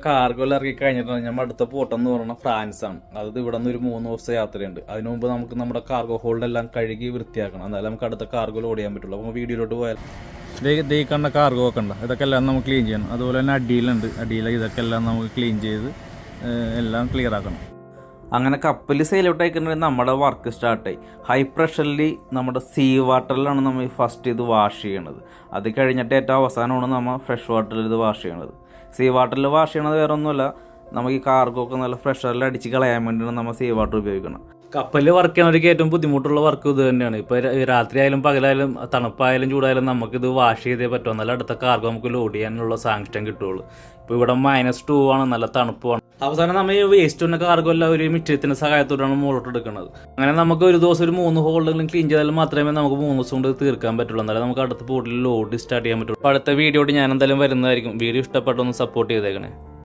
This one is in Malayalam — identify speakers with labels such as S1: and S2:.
S1: കാർഗോയിൽ ഇറക്കി കഴിഞ്ഞിട്ടാണ് നമ്മൾ അടുത്ത പോർട്ട് എന്ന് പറയുന്നത് ഫ്രാൻസാണ്. അത് ഇവിടെ നിന്ന് ഒരു 3 ദിവസത്തെ യാത്രയുണ്ട്. അതിനു മുമ്പ് നമുക്ക് നമ്മുടെ കാർഗോ ഹോൾഡ് എല്ലാം കഴുകി വൃത്തിയാക്കണം, എന്നാലും നമുക്ക് അടുത്ത കാർഗോയിൽ ഓടിയാൻ പറ്റുള്ളൂ. അപ്പോൾ വീഡിയോയിലോട്ട് പോയാൽ ഈ കണ്ട കാർഗോ ഒക്കെ ഉണ്ട്, ഇതൊക്കെ എല്ലാം നമുക്ക് ക്ലീൻ ചെയ്യണം. അതുപോലെ തന്നെ അടിയിലുണ്ട്, ഇതൊക്കെ എല്ലാം നമുക്ക് ക്ലീൻ ചെയ്ത് എല്ലാം ക്ലിയർ ആക്കണം. അങ്ങനെ കപ്പൽ സെയിൽ ഔട്ട് ആയിട്ടുണ്ടെങ്കിൽ നമ്മുടെ വർക്ക് സ്റ്റാർട്ടായി. ഹൈ പ്രഷറിൽ നമ്മുടെ സീ വാട്ടറിലാണ് നമ്മൾ ഫസ്റ്റ് ഇത് വാഷ് ചെയ്യണത്. അത് കഴിഞ്ഞിട്ട് ഏറ്റവും അവസാനമാണ് നമ്മൾ ഫ്രഷ് വാട്ടറിൽ ഇത് വാഷ് ചെയ്യണത്. സീ വാട്ടറിൽ വാഷ് ചെയ്യണത് വേറെ ഒന്നുമല്ല, നമുക്ക് ഈ കാർഗോ ഒക്കെ നല്ല പ്രഷറിൽ അടിച്ച് കളയാൻ വേണ്ടിയാണ് നമ്മൾ സീ വാട്ടർ ഉപയോഗിക്കണം. കപ്പലിൽ വർക്ക് ചെയ്യണവർക്ക് ഏറ്റവും ബുദ്ധിമുട്ടുള്ള വർക്ക് ഇത് തന്നെയാണ്. ഇപ്പോൾ രാത്രി ആയാലും പകലായാലും തണുപ്പായാലും ചൂടായാലും നമുക്കിത് വാഷ് ചെയ്തേ പറ്റും, എന്നാലും അടുത്ത കാർഗോ നമുക്ക് ലോഡ് ചെയ്യാനുള്ള സാങ്ഷൻ കിട്ടുള്ളൂ. ഇപ്പോൾ ഇവിടെ -2 ആണ്, നല്ല തണുപ്പാണ്. അവസാനം നമ്മൾ ഈ വേസ്റ്റ് വന്ന കാർഗോ എല്ലാം ഒരു മിറ്റത്തിൻ്റെ സഹായത്തോടാണ് മുകളിലോട്ട് എടുക്കുന്നത്. അങ്ങനെ നമുക്ക് ഒരു ദിവസം ഒരു 3 ഹോൾഡുകളും ക്ലീൻ ചെയ്താൽ മാത്രമേ നമുക്ക് 3 ദിവസം കൊണ്ട് തീർക്കാൻ പറ്റുള്ളൂ, എന്നാലും നമുക്ക് അടുത്ത പോർട്ടിൽ ലോഡ് സ്റ്റാർട്ട് ചെയ്യാൻ പറ്റുള്ളൂ. അടുത്ത വീഡിയോട്ട് ഞാൻ എന്തായാലും വരുന്നതായിരിക്കും. വീഡിയോ ഇഷ്ടപ്പെട്ടൊന്ന് സപ്പോർട്ട് ചെയ്തേക്കണേ.